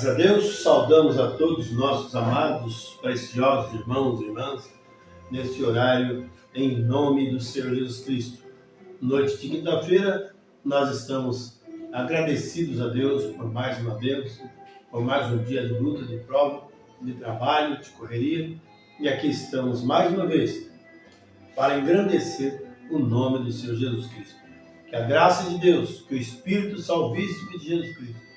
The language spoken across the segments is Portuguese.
Graças a Deus, saudamos a todos nossos amados, preciosos irmãos e irmãs, nesse horário, em nome do Senhor Jesus Cristo. Noite de quinta-feira, nós estamos agradecidos a Deus por mais uma vez, por mais um dia de luta, de prova, de trabalho, de correria, e aqui estamos mais uma vez para engrandecer o nome do Senhor Jesus Cristo. Que a graça de Deus, que o Espírito salvífico de Jesus Cristo,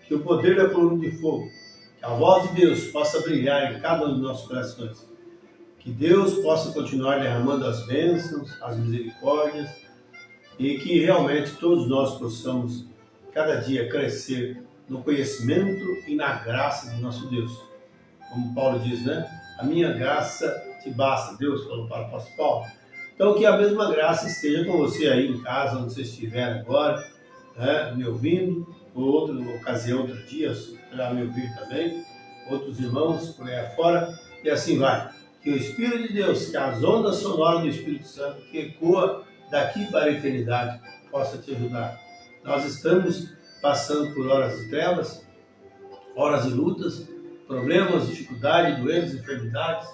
que o poder da coluna de fogo, que a voz de Deus possa brilhar em cada um dos nossos corações, que Deus possa continuar derramando as bênçãos, as misericórdias, e que realmente todos nós possamos cada dia crescer no conhecimento e na graça de nosso Deus. Como Paulo diz, né? A minha graça te basta, Deus falou para o apóstolo Paulo. Então que a mesma graça esteja com você aí em casa, onde você estiver agora, né, me ouvindo, ou outra ocasião, outro dia, para me ouvir também, outros irmãos por aí afora, e assim vai. Que o Espírito de Deus, que as ondas sonoras do Espírito Santo, que ecoa daqui para a eternidade, possa te ajudar. Nós estamos passando por horas de trevas, horas de lutas, problemas, dificuldades, doenças, enfermidades,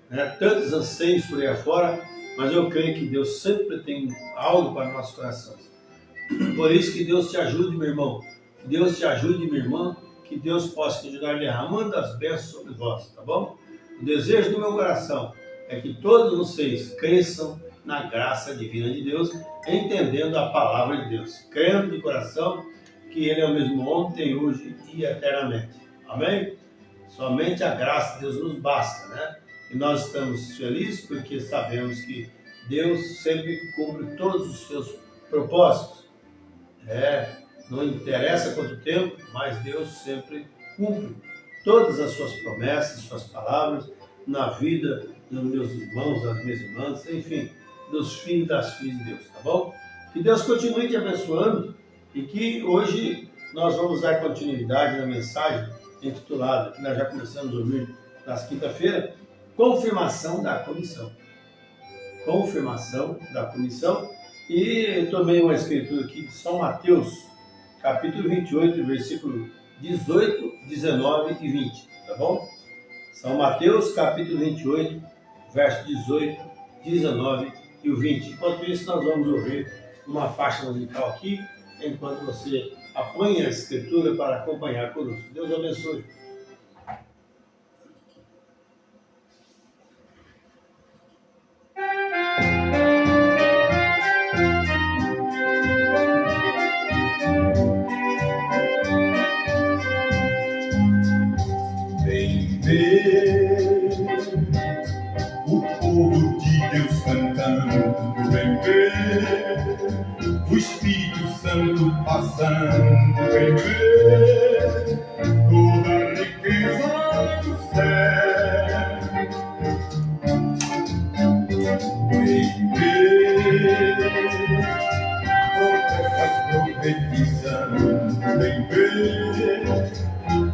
né, tantos anseios por aí afora, mas eu creio que Deus sempre tem algo para nossos corações. Por isso que Deus te ajude, meu irmão. Que Deus te ajude, minha irmã. Que Deus possa continuar derramando as bênçãos sobre vós, tá bom? O desejo do meu coração é que todos vocês cresçam na graça divina de Deus, entendendo a palavra de Deus, crendo de coração que Ele é o mesmo ontem, hoje e eternamente. Amém? Somente a graça de Deus nos basta, né? E nós estamos felizes porque sabemos que Deus sempre cumpre todos os seus propósitos. Não interessa quanto tempo, mas Deus sempre cumpre todas as suas promessas, suas palavras na vida dos meus irmãos, das minhas irmãs, enfim, dos filhos e das filhas de Deus, tá bom? Que Deus continue te abençoando e que hoje nós vamos dar continuidade na mensagem intitulada, que nós já começamos a ouvir nas quinta-feira, confirmação da comissão. Confirmação da comissão. E tomei uma escritura aqui de São Mateus, capítulo 28, versículo 18, 19 e 20, tá bom? São Mateus, capítulo 28, verso 18, 19 e o 20. Enquanto isso, nós vamos ouvir uma faixa musical aqui, enquanto você apanha a escritura para acompanhar conosco. Deus abençoe. O povo de Deus cantando, vem ver o Espírito Santo passando, vem ver toda a riqueza do céu, vem ver profetas profetizando, vem ver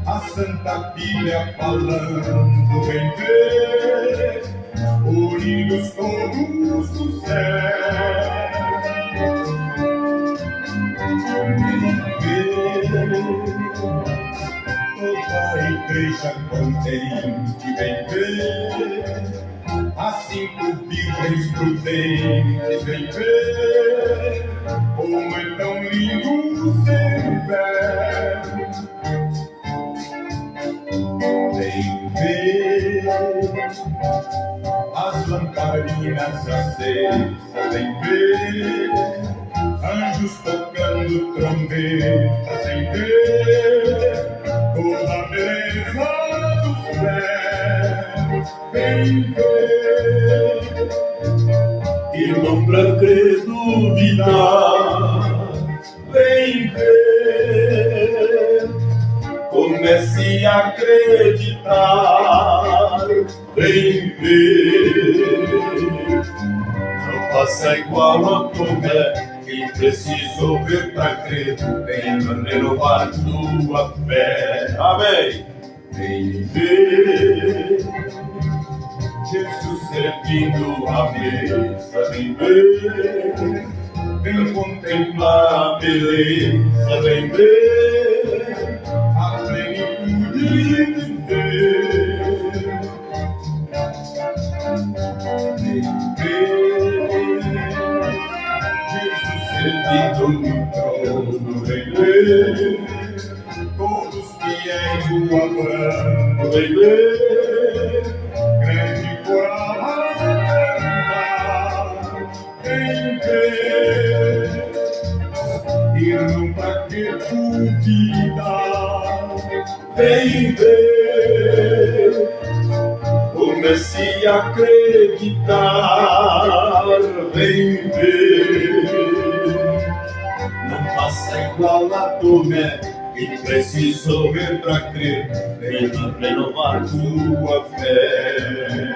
a Santa Bíblia falando, vem ver, unidos todos do céu. Vem ver, toda a igreja contente, vem ver, as 5 virgens prudentes, vem ver, como é tão lindo o seu pé. Vem ver as lamparinas acesas, vem ver anjos tocando trombetas, vem ver toda a beleza do céu, vem ver e não pra crer duvidar, vem ver. Comece a acreditar, vem ver. Não faça igual a Tomé, quem precisou ver para crer, vem renovar tua fé. Amém. Vem ver Jesus servindo a mesa, vem ver. Vem contemplar a beleza, vem ver a plenitude sentado no trono rei, todos fiéis do Abraão rei, grande coragem em ver, irmão, pra que duvidar? Vem ver, comece a acreditar, vem ver, não faça igual a Tomé, que precisou ver pra crer, venha renovar sua fé.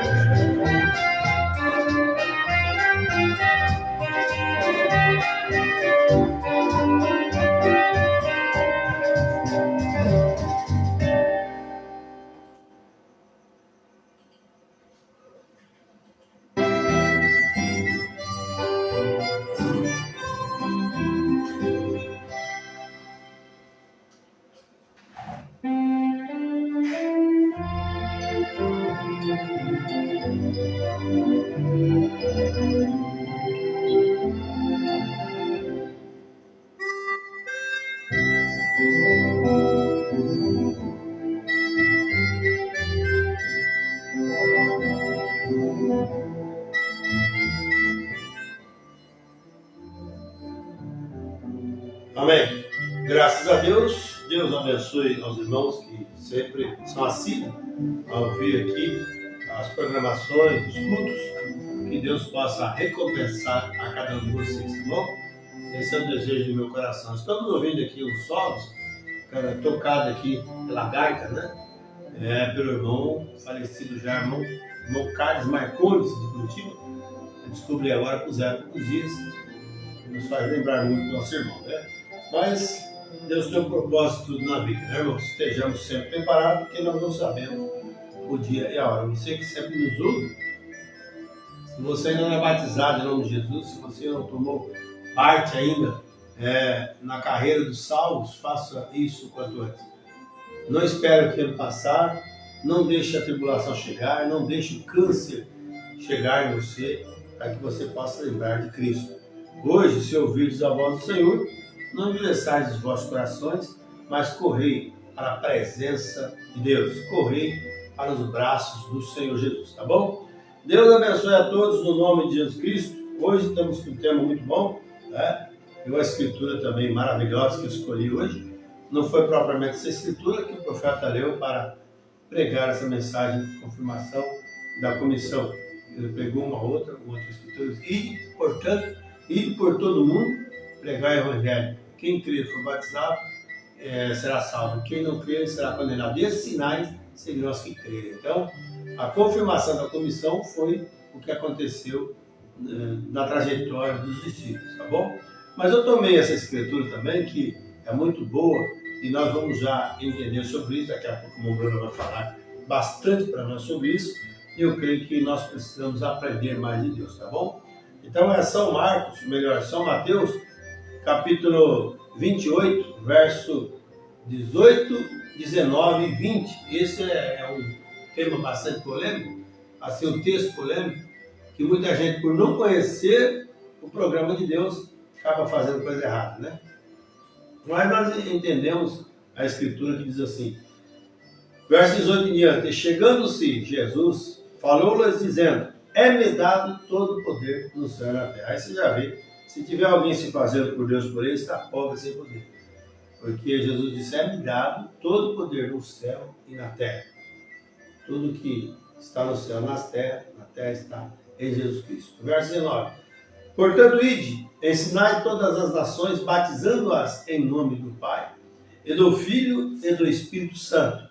Amém. Graças a Deus. Deus abençoe aos irmãos que sempre são assíduos a ouvir aqui as programações, os cultos. Que Deus possa recompensar a cada um de vocês, tá bom? Esse é o desejo do meu coração. Estamos ouvindo aqui os solos, tocado aqui pela gaita, né? Pelo irmão falecido já, irmão Carlos Marcondes, de Curitiba. Eu descobri agora com os dias, nos faz lembrar muito do nosso irmão, né? Mas Deus tem um propósito tudo na vida, né, irmãos? Estejamos sempre preparados, porque nós não sabemos o dia e a hora. Você que sempre nos ouve, se você ainda não é batizado em nome de Jesus, se você não tomou parte ainda na carreira dos salvos, faça isso quanto antes. Não espere o tempo passar, não deixe a tribulação chegar, não deixe o câncer chegar em você, para que você possa lembrar de Cristo. Hoje, se ouvirdes a voz do Senhor, não endureçais os vossos corações, mas correi para a presença de Deus, correi para os braços do Senhor Jesus, tá bom? Deus abençoe a todos no nome de Jesus Cristo. Hoje estamos com um tema muito bom, né? E uma escritura também maravilhosa que eu escolhi hoje. Não foi propriamente essa escritura que o profeta leu para pregar essa mensagem de confirmação da comissão. Ele pregou uma outra escritura. Ide por todo mundo, pregar o evangelho. Quem crer e for batizado será salvo. Quem não crer será condenado. E esses sinais seguirão os que crerem. Então, a confirmação da comissão foi o que aconteceu na trajetória dos discípulos, tá bom? Mas eu tomei essa escritura também, que é muito boa, e nós vamos já entender sobre isso. Daqui a pouco o Bruno vai falar bastante para nós sobre isso, e eu creio que nós precisamos aprender mais de Deus, tá bom? Então é São Mateus, capítulo 28, verso 18, 19 e 20. Esse é um tema bastante polêmico, assim, um texto polêmico, que muita gente, por não conhecer o programa de Deus, acaba fazendo coisa errada, né? Mas nós entendemos a escritura que diz assim, verso 18 em diante, chegando-se Jesus, falou-lhes dizendo, é-me dado todo o poder no céu e na terra. Aí você já vê, se tiver alguém se fazendo por Deus por ele, está pobre sem poder. Porque Jesus disse, é-me dado todo o poder no céu e na terra. Tudo que está no céu, na terra está em Jesus Cristo. Verso 19. Portanto, ide, ensinai todas as nações, batizando-as em nome do Pai, e do Filho e do Espírito Santo.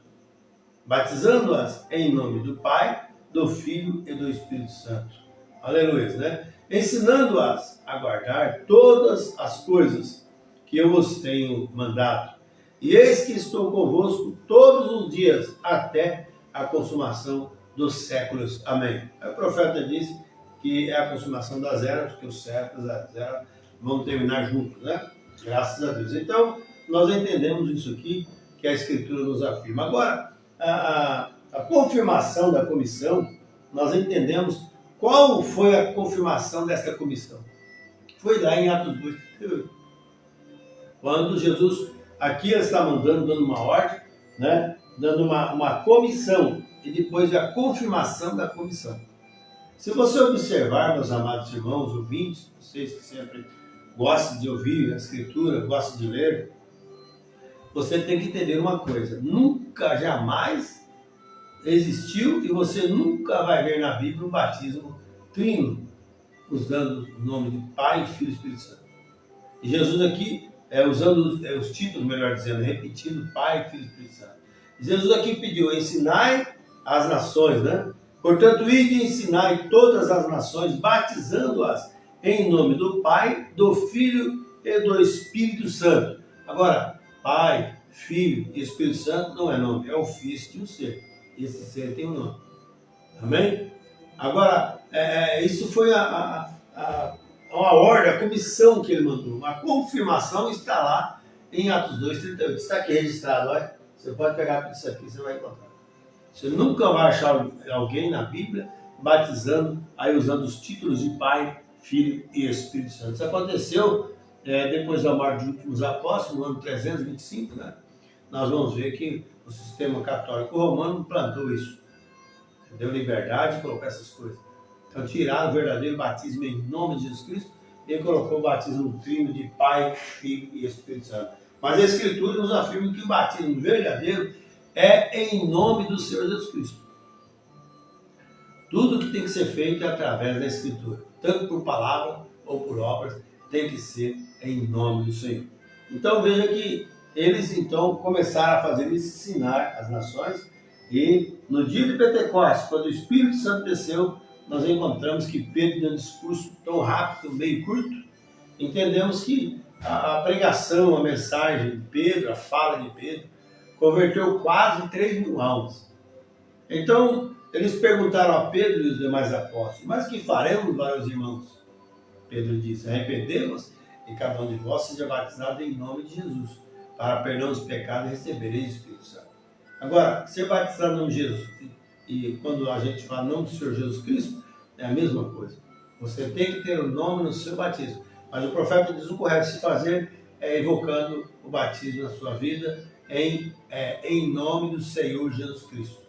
Batizando-as em nome do Pai, do Filho e do Espírito Santo. Aleluia, né? Ensinando-as a guardar todas as coisas que eu vos tenho mandado. E eis que estou convosco todos os dias, até a consumação dos séculos. Amém. Aí o profeta diz que é a consumação das eras, porque os séculos, as eras vão terminar juntos, né? Graças a Deus. Então, nós entendemos isso aqui, que a Escritura nos afirma. Agora, a confirmação da comissão, nós entendemos qual foi a confirmação dessa comissão. Foi lá em Atos 2:38. Quando Jesus, aqui ele está mandando, dando uma ordem, né? Dando uma comissão, e depois a confirmação da comissão. Se você observar, meus amados irmãos, ouvintes, vocês que sempre gostam de ouvir a Escritura, gostam de ler, você tem que entender uma coisa: nunca, jamais existiu e você nunca vai ver na Bíblia um batismo trino, usando o nome de Pai, Filho e Espírito Santo. E Jesus aqui, usando os títulos, melhor dizendo, repetindo Pai, Filho e Espírito Santo. Jesus aqui pediu: ensinai as nações, né? Portanto, ide e ensinai todas as nações, batizando-as em nome do Pai, do Filho e do Espírito Santo. Agora, Pai, Filho e Espírito Santo não é nome, é ofício de um ser. Esse ser tem um nome. Amém? Agora, isso foi uma ordem, a comissão que ele mandou. A confirmação está lá em Atos 2:38. Está aqui registrado, olha. Você pode pegar isso aqui, você vai encontrar. Você nunca vai achar alguém na Bíblia batizando, aí usando os títulos de Pai, Filho e Espírito Santo. Isso aconteceu depois da morte dos últimos apóstolos, no ano 325, né? Nós vamos ver que o sistema católico romano plantou isso. Deu liberdade de colocar essas coisas. Então tiraram o verdadeiro batismo em nome de Jesus Cristo e colocou o batismo trino de Pai, Filho e Espírito Santo. Mas a Escritura nos afirma que o batismo verdadeiro é em nome do Senhor Jesus Cristo. Tudo que tem que ser feito é através da Escritura, tanto por palavra ou por obras, tem que ser em nome do Senhor. Então veja que eles então começaram a fazer isso, ensinar as nações, e no dia de Pentecostes, quando o Espírito Santo desceu, nós encontramos que Pedro deu um discurso tão rápido, meio curto. Entendemos que a pregação, a mensagem de Pedro, a fala de Pedro, converteu quase 3.000 almas. Então, eles perguntaram a Pedro e os demais apóstolos: mas que faremos, vários irmãos? Pedro disse: arrependemos e cada um de vós seja batizado em nome de Jesus, para perdão dos pecados e recebereis o Espírito Santo. Agora, ser batizado em nome de Jesus, e quando a gente fala em nome do Senhor Jesus Cristo, é a mesma coisa. Você tem que ter o nome no seu batismo. Mas o profeta diz: o correto de se fazer é evocando o batismo na sua vida em nome do Senhor Jesus Cristo.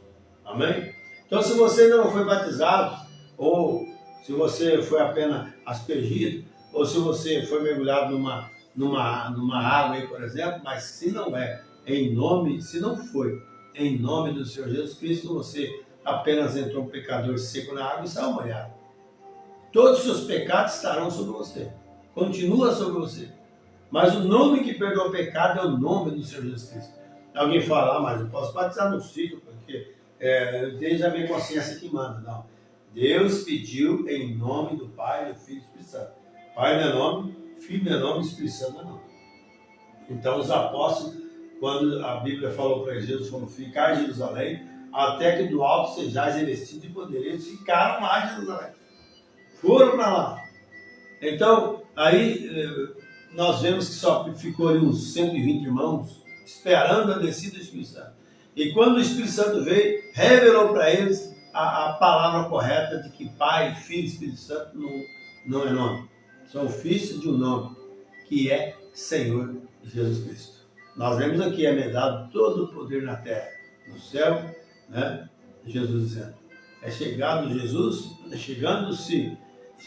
Amém? Então, se você não foi batizado, ou se você foi apenas aspergido, ou se você foi mergulhado numa água aí, por exemplo, mas se não é em nome, se não foi em nome do Senhor Jesus Cristo, você apenas entrou um pecador seco na água e saiu molhado. Todos os seus pecados estarão sobre você. Continua sobre você. Mas o nome que perdoa o pecado é o nome do Senhor Jesus Cristo. Alguém fala: mas eu posso batizar no sítio, porque desde a minha consciência que manda. Não. Deus pediu em nome do Pai, do Filho e do Espírito Santo. Pai não é nome, Filho não é nome, Espírito Santo não é nome. Então os apóstolos, quando a Bíblia falou para Jesus, foram ficar em Jerusalém, até que do alto sejais revestidos de poder. Eles ficaram lá em Jerusalém. Foram para lá. Então, aí nós vemos que só ficou ali uns 120 irmãos esperando a descida do Espírito Santo. E quando o Espírito Santo veio, revelou para eles a palavra correta de que Pai, Filho e Espírito Santo não é nome. São ofícios de um nome, que é Senhor Jesus Cristo. Nós vemos aqui: é-me dado todo o poder na terra, no céu, né? Jesus dizendo. É chegando-se,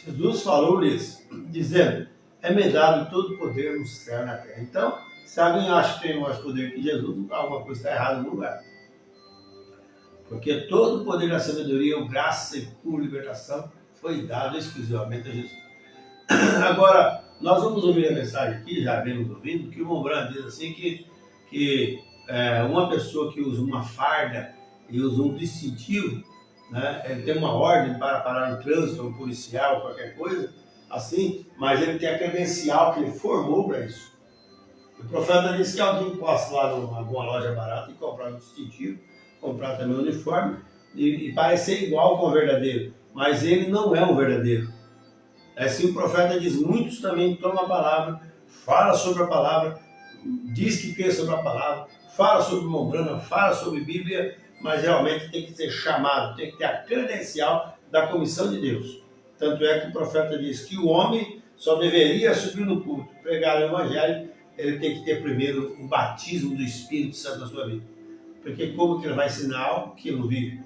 Jesus falou-lhes, dizendo: é-me dado todo o poder no céu e na terra. Então, se alguém acha que tem mais poder que Jesus, alguma coisa está errada no lugar. Porque todo o poder da sabedoria, graça e pura libertação foi dado exclusivamente a Jesus. Agora, nós vamos ouvir a mensagem aqui, já vemos ouvindo, que o Mombran diz assim que uma pessoa que usa uma farda e usa um distintivo, né, ele tem uma ordem para parar no trânsito, um policial, qualquer coisa, assim, mas ele tem a credencial que ele formou para isso. O profeta disse que alguém possa lá em alguma loja barata e comprar um distintivo, comprar também um uniforme e parecer igual com o verdadeiro, mas ele não é o verdadeiro. Assim o profeta diz: muitos também tomam a palavra, fala sobre a palavra, diz que crê sobre a palavra, fala sobre Mombrana, fala sobre Bíblia, mas realmente tem que ser chamado, tem que ter a credencial da comissão de Deus. Tanto é que o profeta diz que o homem só deveria subir no púlpito, pregar o evangelho, ele tem que ter primeiro o batismo do Espírito Santo na sua vida. Porque como que ele vai ensinar algo que ele não vive?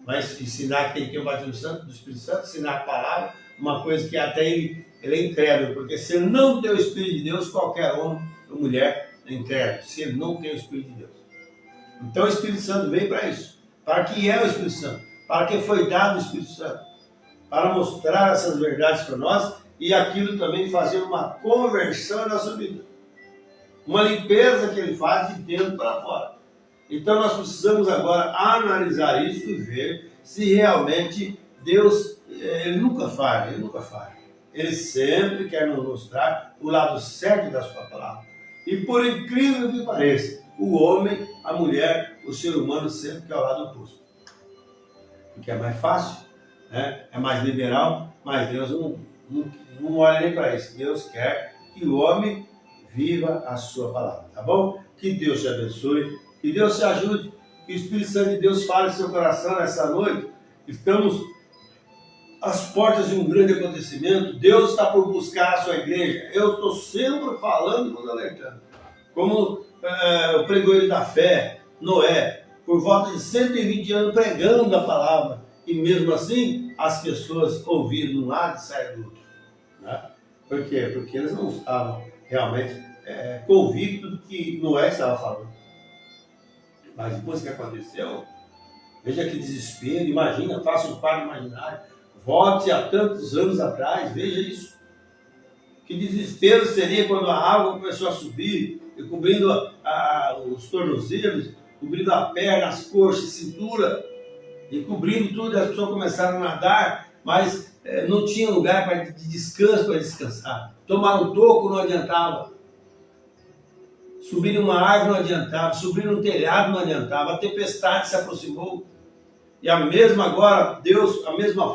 Vai ensinar que tem que ter o batismo do Espírito Santo, ensinar a palavra, uma coisa que até ele é incrédulo, porque se ele não tem o Espírito de Deus, qualquer homem ou mulher é incrédulo, se ele não tem o Espírito de Deus. Então o Espírito Santo veio para isso. Para que é o Espírito Santo? Para que foi dado o Espírito Santo? Para mostrar essas verdades para nós e aquilo também fazer uma conversão na nossa vida. Uma limpeza que ele faz de dentro para fora. Então nós precisamos agora analisar isso e ver se realmente Deus, ele nunca falha. Ele sempre quer nos mostrar o lado certo da sua palavra. E por incrível que pareça, o homem, a mulher, o ser humano sempre quer o lado oposto. Porque é mais fácil, né? É mais liberal, mas Deus não olha nem para isso. Deus quer que o homem viva a sua palavra, tá bom? Que Deus te abençoe, que Deus te ajude, que o Espírito Santo de Deus fale no seu coração nessa noite. Estamos às portas de um grande acontecimento. Deus está por buscar a sua igreja. Eu estou sempre falando e alertando. Como o pregoeiro da fé, Noé, por volta de 120 anos pregando a palavra. E mesmo assim, as pessoas ouviram de um lado e saíram do outro. Né? Por quê? Porque eles não estavam realmente convictos do que Noé estava falando. Mas depois que aconteceu, veja que desespero, imagina, faça um quadro imaginário, volte a tantos anos atrás, veja isso. Que desespero seria quando a água começou a subir, e cobrindo os tornozelos, cobrindo a perna, as coxas, cintura, e cobrindo tudo, e as pessoas começaram a nadar, mas não tinha lugar de descanso para descansar. Tomar um toco não adiantava. Subir em uma árvore não adiantava, subir num telhado não adiantava, a tempestade se aproximou. E a mesma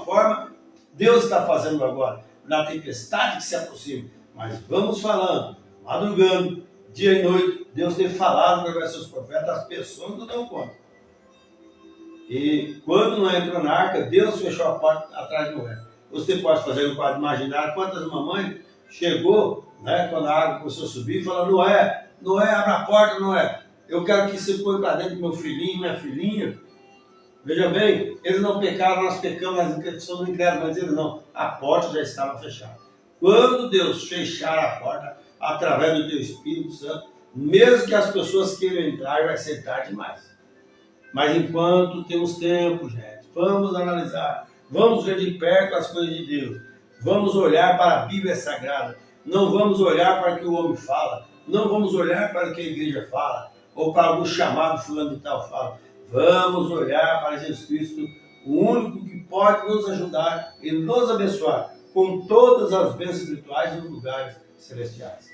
forma, Deus está fazendo agora, na tempestade que se aproxima. Mas vamos falando, madrugando, dia e noite, Deus tem falado através dos seus profetas, as pessoas não dão conta. E quando Noé entrou na arca, Deus fechou a porta atrás de Noé. Você pode fazer um quadro imaginário, quantas mamães chegou, né, quando a água começou a subir, e falou: Noé, abre a porta, Noé. Eu quero que você põe para dentro meu filhinho, minha filhinha. Veja bem, eles não pecaram, nós pecamos, nós somos incrédulos, mas eles não. A porta já estava fechada. Quando Deus fechar a porta, através do teu Espírito Santo, mesmo que as pessoas queiram entrar, vai ser tarde demais. Mas enquanto temos tempo, gente, vamos analisar, vamos ver de perto as coisas de Deus, vamos olhar para a Bíblia Sagrada, não vamos olhar para o que o homem fala, não vamos olhar para o que a igreja fala, ou para algum chamado fulano de tal fala. Vamos olhar para Jesus Cristo, o único que pode nos ajudar e nos abençoar com todas as bênçãos espirituais nos lugares celestiais.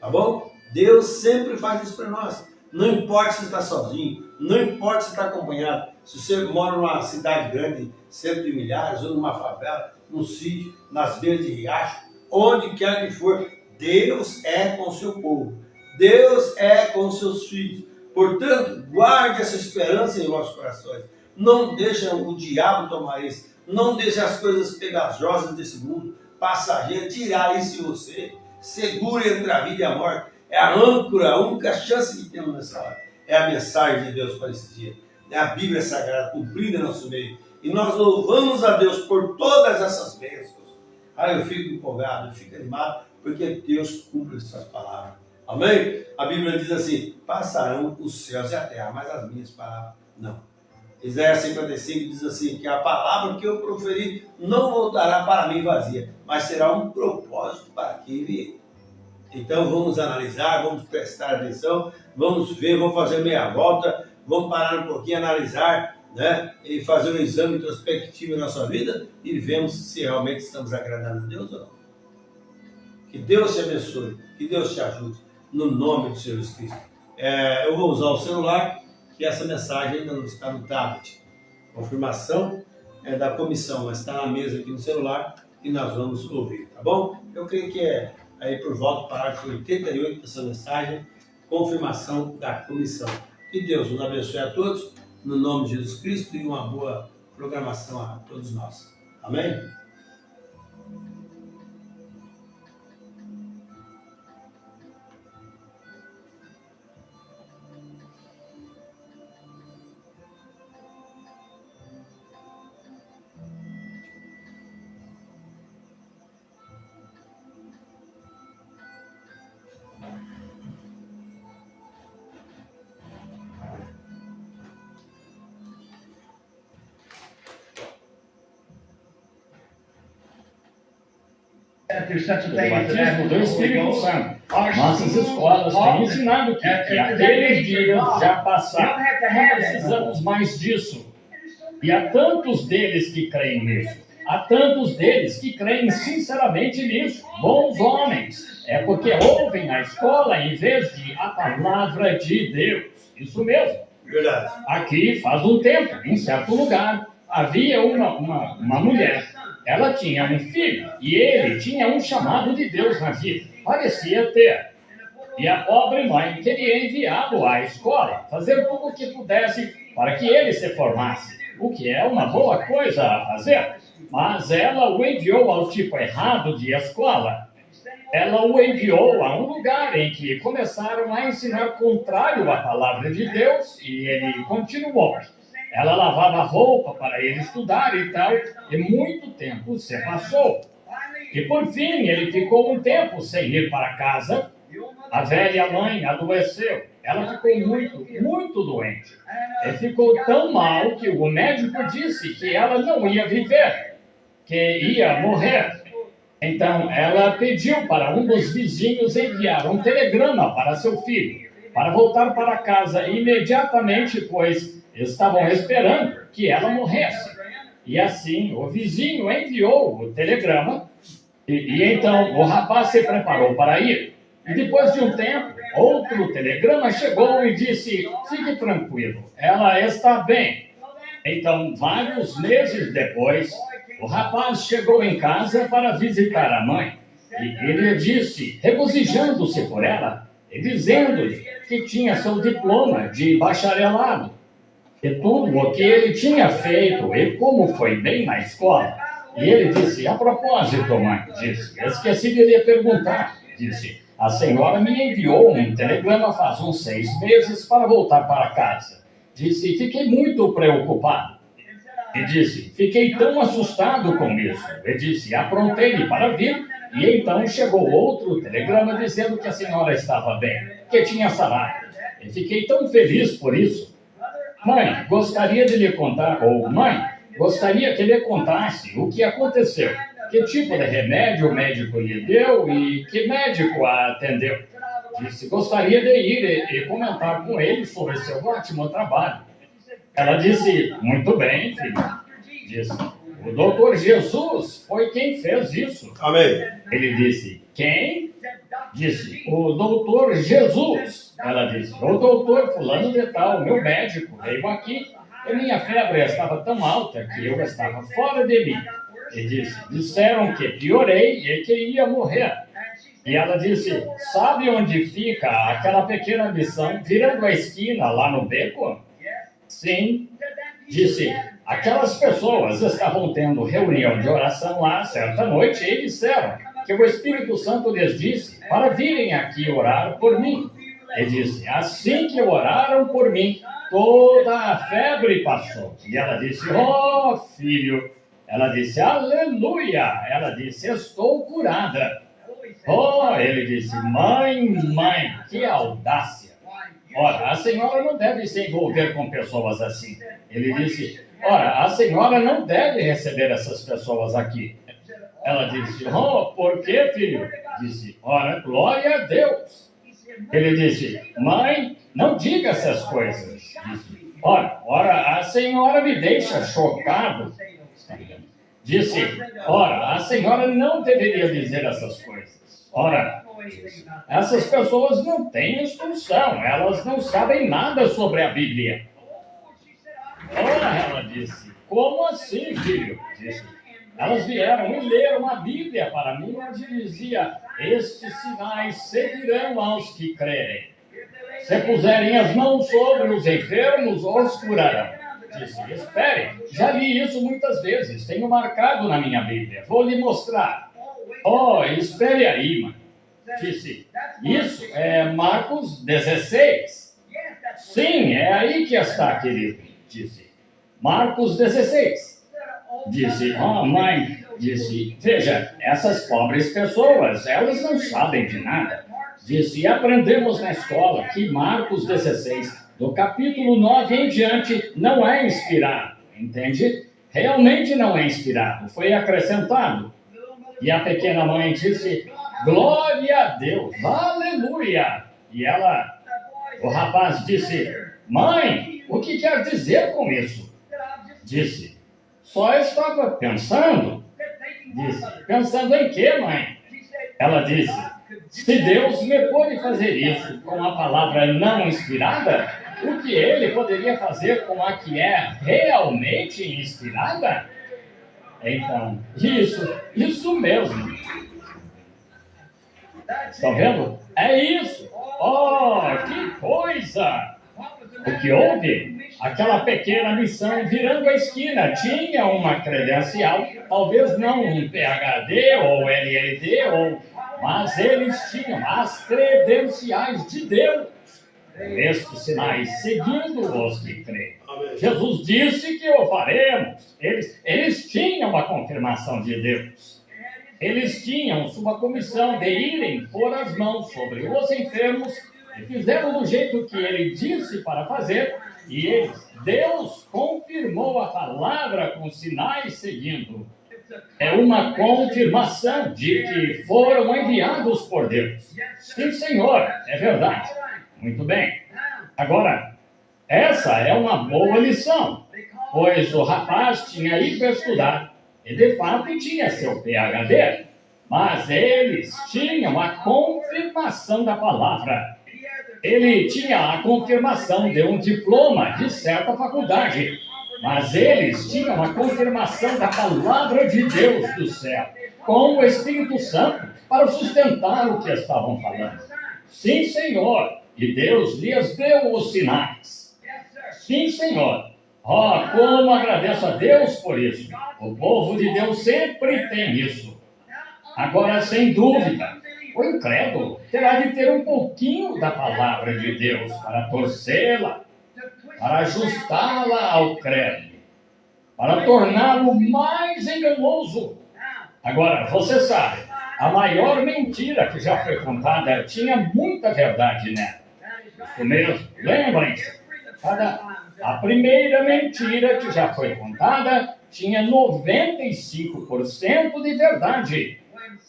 Tá bom? Deus sempre faz isso para nós. Não importa se você está sozinho, não importa se está acompanhado, se você mora numa cidade grande, centro de milhares, ou numa favela, num sítio, nas beiras de riacho, onde quer que for, Deus é com o seu povo. Deus é com os seus filhos. Portanto, guarde essa esperança em vossos corações. Não deixe o diabo tomar isso. Não deixe as coisas pegajosas desse mundo, passageiras, tirar isso de você. Segure entre a vida e a morte. É a âncora, a única chance que temos nessa hora. É a mensagem de Deus para esse dia. É a Bíblia Sagrada cumprida em nosso meio. E nós louvamos a Deus por todas essas bênçãos. Eu fico empolgado, eu fico animado, porque Deus cumpre essas palavras. Amém? A Bíblia diz assim: passarão os céus e a terra, mas as minhas palavras não. Isaías 55 diz assim, que a palavra que eu proferi não voltará para mim vazia, mas será um propósito para quem vier. Então vamos analisar, vamos prestar atenção, vamos ver, vamos fazer meia volta, vamos parar um pouquinho, analisar, né, e fazer um exame introspectivo na nossa vida e vemos se realmente estamos agradando a Deus ou não. Que Deus te abençoe, que Deus te ajude, no nome do Senhor Jesus Cristo. Eu vou usar o celular, que essa mensagem ainda não está no tablet. Confirmação da comissão, mas está na mesa aqui no celular e nós vamos ouvir, tá bom? Eu creio que aí por volta do parágrafo 88 dessa mensagem, confirmação da comissão. Que Deus nos abençoe a todos, no nome de Jesus Cristo, e uma boa programação a todos nós. Amém? do batismo do Espírito Santo. Nossas escolas têm ensinado que aqueles dias já passaram. Não precisamos mais disso. E há tantos deles que creem nisso. Há tantos deles que creem sinceramente nisso. Bons homens. É porque ouvem a escola em vez de a palavra de Deus. Isso mesmo. Verdade. Aqui faz um tempo, em certo lugar, havia uma mulher. Ela tinha um filho e ele tinha um chamado de Deus na vida. Parecia ter. E a pobre mãe queria enviá-lo à escola, fazer tudo o que pudesse para que ele se formasse. O que é uma boa coisa a fazer. Mas ela o enviou ao tipo errado de escola. Ela o enviou a um lugar em que começaram a ensinar contrário à palavra de Deus e ele continuou. Ela lavava roupa para ele estudar e tal, e muito tempo se passou. E por fim, ele ficou um tempo sem ir para casa. A velha mãe adoeceu. Ela ficou muito doente. E ficou tão mal que o médico disse que ela não ia viver, que ia morrer. Então, ela pediu para um dos vizinhos enviar um telegrama para seu filho, para voltar para casa imediatamente, pois estavam esperando que ela morresse. E assim, o vizinho enviou o telegrama, e então o rapaz se preparou para ir. E depois de um tempo, outro telegrama chegou e disse: fique tranquilo, ela está bem. Então, vários meses depois, o rapaz chegou em casa para visitar a mãe. E ele disse, regozijando-se por ela, e dizendo-lhe que tinha seu diploma de bacharelado. E tudo o que ele tinha feito e como foi bem na escola. E ele disse: a propósito, mãe, disse, esqueci de lhe perguntar. Disse: a senhora me enviou um telegrama faz uns 6 meses para voltar para casa. Disse: fiquei muito preocupado. E disse: fiquei tão assustado com isso. E disse: aprontei-me para vir. E então chegou outro telegrama dizendo que a senhora estava bem, que tinha sarado. E fiquei tão feliz por isso. Mãe, gostaria de lhe contar, ou mãe, gostaria que lhe contasse o que aconteceu. Que tipo de remédio o médico lhe deu e que médico a atendeu. Disse: gostaria de ir e comentar com ele sobre seu ótimo trabalho. Ela disse: muito bem, filho. Disse: o doutor Jesus foi quem fez isso. Amém. Ele disse: quem? Disse: o doutor Jesus. Ela disse: o doutor fulano de tal, meu médico, veio aqui e minha febre estava tão alta que eu estava fora de mim. E disse: disseram que piorei e que ia morrer. E ela disse: sabe onde fica aquela pequena missão virando a esquina lá no beco? Sim. Disse: aquelas pessoas estavam tendo reunião de oração lá certa noite e disseram que o Espírito Santo lhes disse para virem aqui orar por mim. E disse: assim que oraram por mim, toda a febre passou. E ela disse: oh, filho. Ela disse: aleluia. Ela disse: estou curada. Oh, ele disse: mãe, que audácia. Ora, a senhora não deve se envolver com pessoas assim. Ele disse: ora, a senhora não deve receber essas pessoas aqui. Ela disse: oh, por quê, filho? Disse: ora, glória a Deus. Ele disse: mãe, não diga essas coisas. Disse: ora, a senhora me deixa chocado. Disse: ora, a senhora não deveria dizer essas coisas. Ora, essas pessoas não têm instrução, elas não sabem nada sobre a Bíblia. Ora, ela disse: como assim, filho? Disse: elas vieram e leram a Bíblia para mim, onde dizia: estes sinais seguirão aos que crerem. Se puserem as mãos sobre os enfermos, os curarão. Disse: espere, já li isso muitas vezes, tenho marcado na minha Bíblia, vou lhe mostrar. Oh, espere aí, mãe. Disse: isso é Marcos 16. Sim, é aí que está, querido. Disse: Marcos 16. Disse: oh, mãe, disse: veja, essas pobres pessoas, elas não sabem de nada. Disse: aprendemos na escola que Marcos 16, do capítulo 9 em diante, não é inspirado, entende? Realmente não é inspirado, foi acrescentado. E a pequena mãe disse, glória a Deus, aleluia. E o rapaz disse, mãe, o que quer dizer com isso? Disse, só estava pensando. Disse, pensando em quê, mãe? Ela disse, se Deus me pôde fazer isso com a palavra não inspirada, o que ele poderia fazer com a que é realmente inspirada? Então, isso mesmo. Estão vendo? É isso. Oh, que coisa! O que houve? Aquela pequena missão virando a esquina tinha uma credencial, talvez não um PhD ou LLD, mas eles tinham as credenciais de Deus. Estes sinais seguindo os que creem. Jesus disse que o faremos. Eles tinham a confirmação de Deus. Eles tinham sua comissão de irem pôr as mãos sobre os enfermos e fizeram do jeito que ele disse para fazer. E Deus confirmou a palavra com sinais seguindo. É uma confirmação de que foram enviados por Deus. Sim, Senhor, é verdade. Muito bem. Agora, essa é uma boa lição, pois o rapaz tinha ido estudar e de fato tinha seu PhD, mas eles tinham a confirmação da palavra. Ele tinha a confirmação de um diploma de certa faculdade, mas eles tinham a confirmação da palavra de Deus do céu, com o Espírito Santo, para sustentar o que estavam falando. Sim, Senhor. E Deus lhes deu os sinais. Sim, Senhor. Oh, como agradeço a Deus por isso. O povo de Deus sempre tem isso. Agora, sem dúvida, o incrédulo terá de ter um pouquinho da palavra de Deus para torcê-la, para ajustá-la ao credo, para torná-lo mais enganoso. Agora, você sabe, a maior mentira que já foi contada tinha muita verdade nela. Isso mesmo, lembrem-se, a primeira mentira que já foi contada tinha 95% de verdade.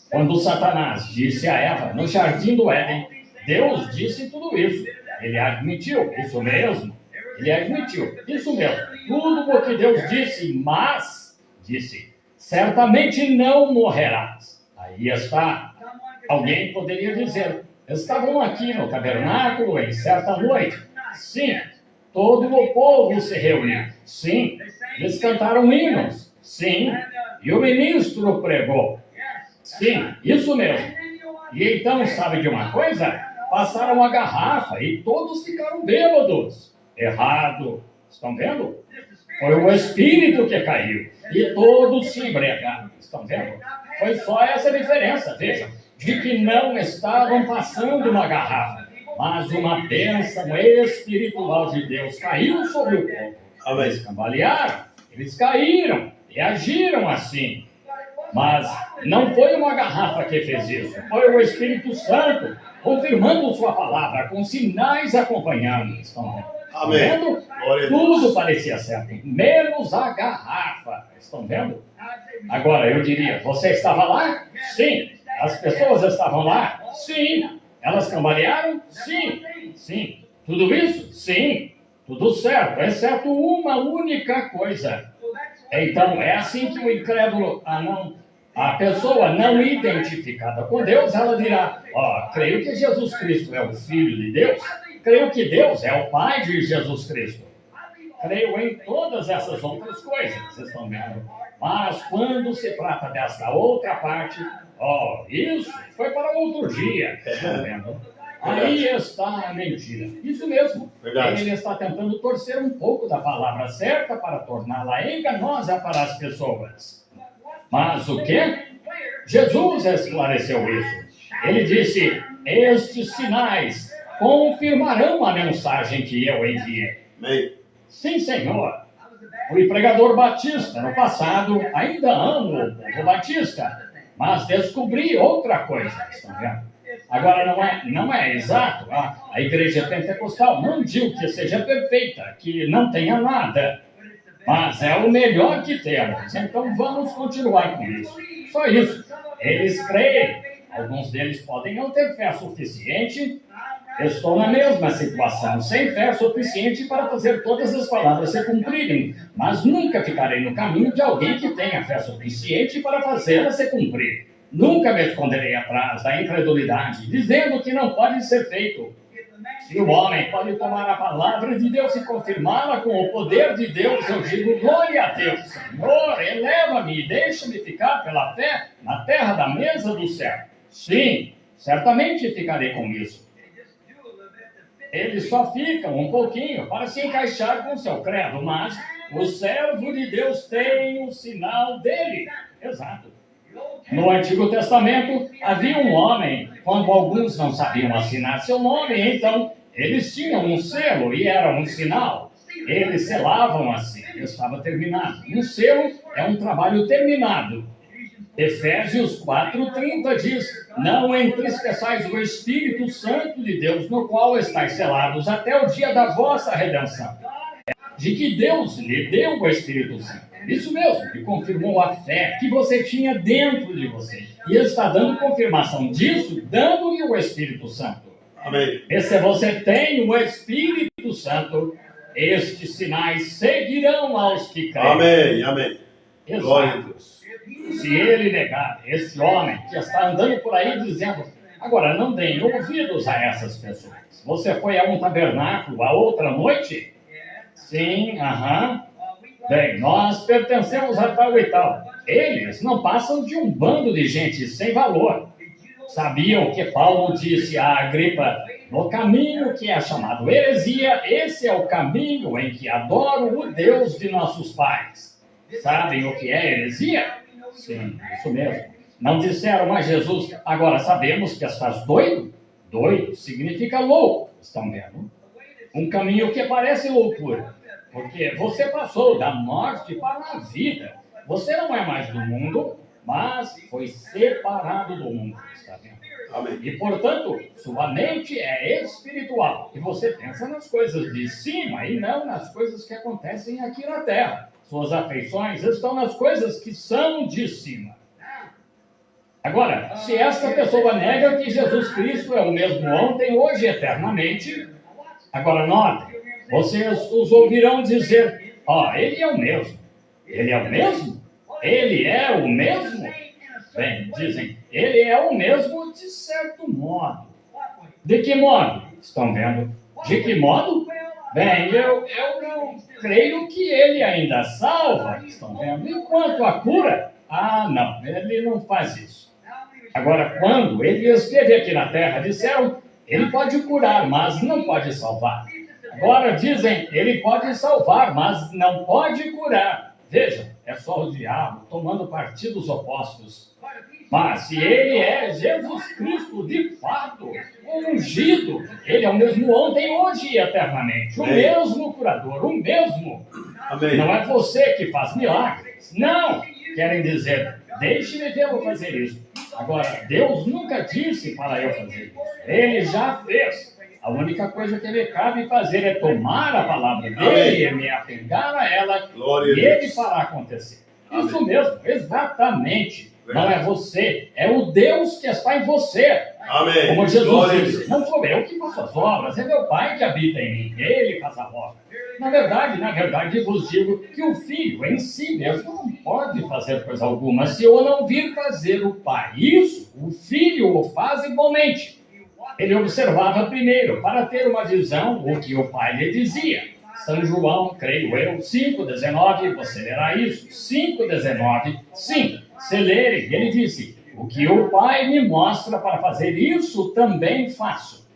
Quando Satanás disse a Eva no jardim do Éden, Deus disse tudo isso. Ele admitiu, isso mesmo. Ele admitiu, isso mesmo. Tudo o que Deus disse, mas disse, certamente não morrerás. Aí está. Alguém poderia dizer, estavam aqui no tabernáculo em certa noite. Sim, todo o povo se reuniu. Sim, eles cantaram hinos. Sim, e o ministro pregou. Sim, isso mesmo. E então, sabe de uma coisa? Passaram a garrafa e todos ficaram bêbados. Errado. Estão vendo? Foi o espírito que caiu e todos se embriagaram. Estão vendo? Foi só essa diferença, vejam, de que não estavam passando uma garrafa, mas uma bênção espiritual de Deus caiu sobre o povo. Eles cambalearam, eles caíram e agiram assim. Mas não foi uma garrafa que fez isso, foi o Espírito Santo confirmando sua palavra, com sinais acompanhando. Estão vendo? Amém. Tudo parecia certo, menos a garrafa. Estão vendo? Agora, eu diria, você estava lá? Sim. As pessoas estavam lá? Sim. Elas cambalearam? Sim. Sim. Tudo isso? Sim. Tudo certo, exceto uma única coisa. Então, é assim que o incrédulo, a pessoa não identificada com Deus, ela dirá, creio que Jesus Cristo é o Filho de Deus, creio que Deus é o Pai de Jesus Cristo, creio em todas essas outras coisas, vocês estão vendo? Mas quando se trata dessa outra parte, isso foi para outro dia, estão vendo? Aí está a mentira. Isso mesmo. Verdade. Ele está tentando torcer um pouco da palavra certa para torná-la enganosa para as pessoas. Mas o quê? Jesus esclareceu isso. Ele disse, estes sinais confirmarão a mensagem que eu enviei. Amém. Sim, Senhor. Fui pregador batista no passado, ainda amo o povo batista, mas descobri outra coisa. Estão vendo? Agora, não é exato. A igreja pentecostal não digo que seja perfeita, que não tenha nada. mas é o melhor que temos, então vamos continuar com isso. Só isso. Eles creem. Alguns deles podem não ter fé suficiente. Estou na mesma situação, sem fé suficiente para fazer todas as palavras se cumprirem, mas nunca ficarei no caminho de alguém que tenha fé suficiente para fazê-las se cumprir. Nunca me esconderei atrás da incredulidade, dizendo que não pode ser feito. Se o homem pode tomar a palavra de Deus e confirmá-la com o poder de Deus, eu digo, glória a Deus. Senhor, eleva-me e deixa-me ficar pela fé na terra da mesa do céu. Sim, certamente ficarei com isso. Eles só ficam um pouquinho para se encaixar com o seu credo, mas o servo de Deus tem o sinal dele. Exato. No Antigo Testamento, havia um homem, quando alguns não sabiam assinar seu nome, então eles tinham um selo e era um sinal. Eles selavam assim, estava terminado. Um selo é um trabalho terminado. Efésios 4:30 diz, não entristeçais o Espírito Santo de Deus, no qual estáis selados até o dia da vossa redenção. De que Deus lhe deu o Espírito Santo. Isso mesmo, que confirmou a fé que você tinha dentro de você. E está dando confirmação disso, dando-lhe o Espírito Santo. Amém. E se você tem o Espírito Santo, estes sinais seguirão aos que creem. Amém, amém. Exato. Glória a Deus. Se ele negar, esse homem que está andando por aí dizendo, agora não deem ouvidos a essas pessoas. Você foi a um tabernáculo a outra noite? Sim, aham. Bem, nós pertencemos a tal e tal. Eles não passam de um bando de gente sem valor. Sabiam que Paulo disse a Agripa, no caminho que é chamado heresia, esse é o caminho em que adoram o Deus de nossos pais. Sabem o que é heresia? Sim, isso mesmo. Não disseram a Jesus, agora sabemos que estás doido? Doido significa louco, estão vendo? Um caminho que parece loucura, porque você passou da morte para a vida. Você não é mais do mundo, mas foi separado do mundo, está vendo? Amém. E, portanto, sua mente é espiritual. E você pensa nas coisas de cima e não nas coisas que acontecem aqui na terra. Suas afeições estão nas coisas que são de cima. Agora, se esta pessoa nega que Jesus Cristo é o mesmo ontem, hoje e eternamente, agora notem, vocês os ouvirão dizer, ele é o mesmo. Ele é o mesmo? Ele é o mesmo? Bem, dizem, ele é o mesmo de certo modo. De que modo? Estão vendo? De que modo? Bem, eu não creio que ele ainda salva, estão vendo? Enquanto a cura, não, ele não faz isso. Agora, quando ele esteve aqui na terra, disseram, ele pode curar, mas não pode salvar. Agora dizem, ele pode salvar, mas não pode curar. Veja, é só o diabo tomando partidos opostos. Mas se ele é Jesus Cristo de fato, o ungido, ele é o mesmo ontem, hoje e eternamente. O mesmo curador, o mesmo. Amém. Não é você que faz milagres. Não! Querem dizer, deixe-me ver eu fazer isso. Agora, Deus nunca disse para eu fazer isso. Ele já fez. A única coisa que ele cabe fazer é tomar a palavra dele e me apegar a ela. Glória E a ele Deus. fará acontecer. Amém. Isso mesmo, exatamente. Verdade. Não é você, é o Deus que está em você. Amém. Como Jesus Glória a disse, Deus. não sou eu que faço as obras, é meu Pai que habita em mim, ele faz a obra. Na verdade, vos digo que o Filho em si mesmo não pode fazer coisa alguma se eu não vir fazer o Pai. Isso, o Filho o faz igualmente. Ele observava primeiro, para ter uma visão, o que o Pai lhe dizia. São João, creio eu, 5,19, você lerá isso. 5,19, sim, se lerem, ele disse, o que o Pai me mostra para fazer isso, também faço.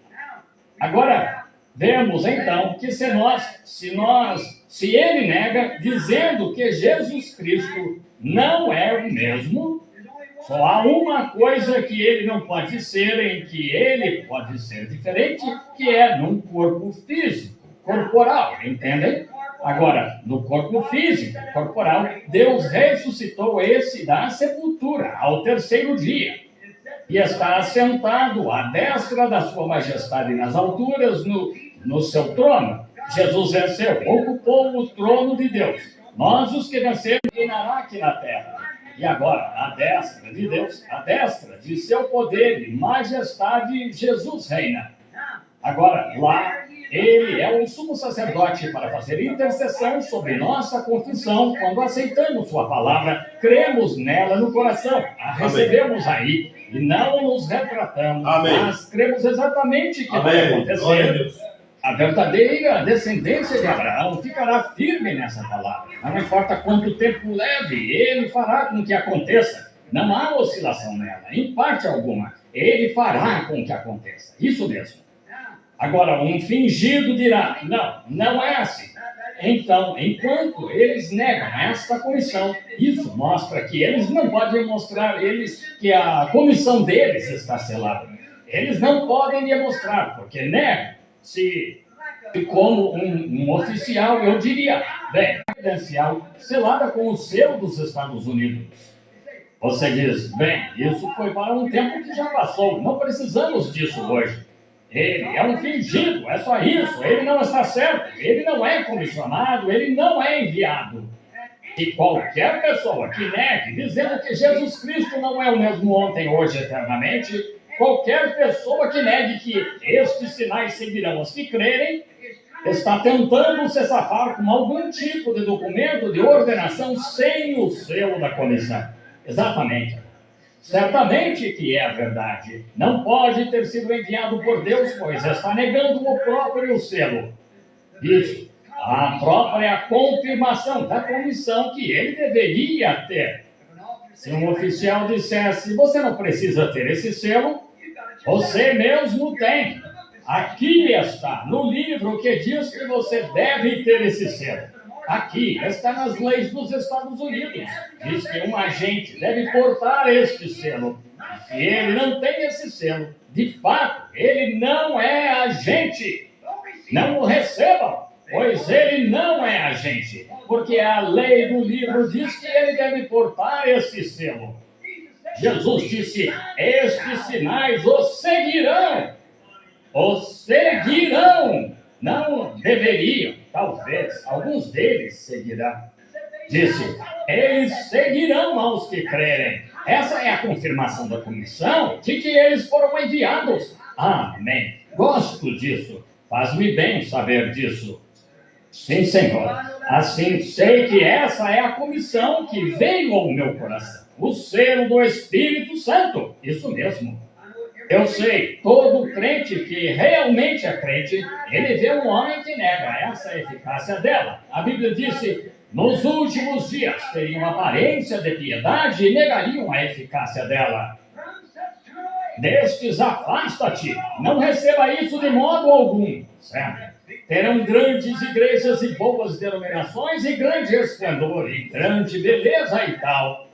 Agora, vemos então que se ele nega, dizendo que Jesus Cristo não é o mesmo, só há uma coisa que ele não pode ser, em que ele pode ser diferente, que é num corpo físico, corporal, entendem? Agora, no corpo físico, corporal, Deus ressuscitou esse da sepultura ao terceiro dia. E está assentado à destra da sua majestade nas alturas, no seu trono. Jesus venceu, ocupou o trono de Deus. Nós, os que venceremos, reinará aqui na terra. E agora, a destra de Deus, a destra de seu poder e majestade, Jesus reina. Agora, lá, ele é o sumo sacerdote para fazer intercessão sobre nossa confissão quando aceitamos sua palavra, cremos nela no coração, a recebemos aí e não nos retratamos, mas cremos exatamente que vai acontecer. A verdadeira descendência de Abraão ficará firme nessa palavra. Não importa quanto tempo leve, ele fará com que aconteça. Não há oscilação nela, em parte alguma. Ele fará com que aconteça. Isso mesmo. Agora, um fingido dirá, não é assim. Então, enquanto eles negam esta comissão, isso mostra que eles não podem mostrar que a comissão deles está selada. Eles não podem demonstrar, porque negam. Se como um oficial, eu diria, credencial selada com o selo dos Estados Unidos. Você diz, isso foi para um tempo que já passou, não precisamos disso hoje. Ele é um fingido, é só isso, ele não está certo, ele não é comissionado, ele não é enviado. E qualquer pessoa que negue, dizendo que Jesus Cristo não é o mesmo ontem, hoje, eternamente, qualquer pessoa que negue que estes sinais seguirão os que crerem, está tentando se safar com algum tipo de documento de ordenação sem o selo da comissão. Exatamente. Certamente que é a verdade. Não pode ter sido enviado por Deus, pois está negando o próprio selo. Isso. A própria confirmação da comissão que ele deveria ter. Se um oficial dissesse, você não precisa ter esse selo, você mesmo tem. Aqui está, no livro que diz que você deve ter esse selo. Aqui está nas leis dos Estados Unidos. Diz que um agente deve portar este selo. Se ele não tem esse selo, de fato, ele não é agente. Não o recebam, pois ele não é agente. Porque a lei do livro diz que ele deve portar esse selo. Jesus disse, estes sinais os seguirão. Os seguirão. Não deveriam, talvez, alguns deles seguirão. Disse, eles seguirão aos que crerem. Essa é a confirmação da comissão de que eles foram enviados. Amém. Gosto disso. Faz-me bem saber disso. Sim, Senhor. Assim, sei que essa é a comissão que veio ao meu coração. O selo do Espírito Santo. Isso mesmo. Eu sei, todo crente que realmente é crente, ele vê um homem que nega essa eficácia dela. A Bíblia disse, nos últimos dias teriam aparência de piedade e negariam a eficácia dela. Destes afasta-te, não receba isso de modo algum, certo? Terão grandes igrejas e boas denominações e grande esplendor e grande beleza e tal.